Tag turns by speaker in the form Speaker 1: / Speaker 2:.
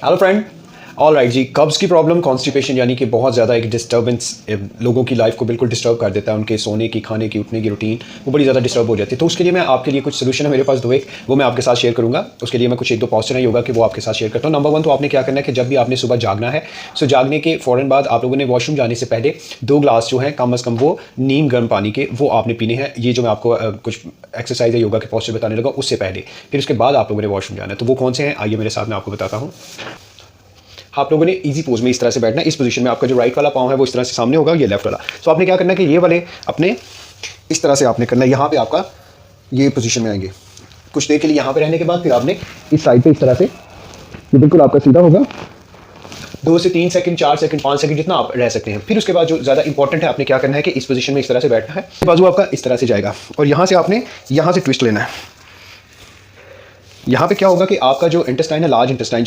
Speaker 1: Hello friend. All right जी, कब्ज़ की problem, constipation यानी कि बहुत ज़्यादा एक डिस्टर्बेंस लोगों की लाइफ को बिल्कुल डिस्टर्ब कर देता है। उनके सोने की, खाने की, उठने की रूटीन वो बड़ी ज़्यादा डिस्टर्ब हो जाती है। तो उसके लिए मैं आपके लिए कुछ सोल्यूशन है मेरे पास दो, एक वो मैं आपके साथ शेयर करूँगा। उसके लिए मैं कुछ एक दो पॉस्चर है योगा के वो आपके साथ शेयर करता हूँ। नंबर वन, तो आपने क्या करना है कि जब भी आपने सुबह जागना है, सो जागने के फ़ौरन बाद आप लोगों ने वॉशरूम जाने से पहले 2 ग्लास जो हैं कम अज़ कम वो नीम गर्म पानी के वो आपने पीने हैं। ये जो मैं आपको कुछ एक्सरसाइज है योगा के पॉस्चर बताने लगा उससे पहले, फिर उसके बाद आप लोगों ने वॉशरूम जाना है। तो वो कौन से हैं, आइए मेरे साथ मैं आपको बताता हूँ। आप लोगों ने इजी पोज में इस तरह से बैठना है। इस पोजीशन में आपका जो राइट वाला पाँव है वो इस तरह से सामने होगा, ये लेफ्ट वाला। सो आपने क्या करना है कि ये वाले अपने इस तरह से आपने करना है। यहाँ पे आपका ये पोजीशन में आएंगे। कुछ देर के लिए यहाँ पे रहने के बाद फिर आपने इस साइड पे इस तरह से, ये बिल्कुल आपका सीधा होगा। 2 से 3 सेकंड, 4 सेकंड, 5 सेकंड जितना आप रह सकते हैं। फिर उसके बाद जो ज़्यादा इंपॉर्टेंट है, आपने क्या करना है कि इस पोजीशन में इस तरह से बैठना है। बाजू आपका इस तरह से जाएगा और यहाँ से आपने यहाँ से ट्विस्ट लेना है। यहाँ पे क्या होगा कि आपका जो इंटेस्टाइन है, लार्ज इंटेस्टाइन,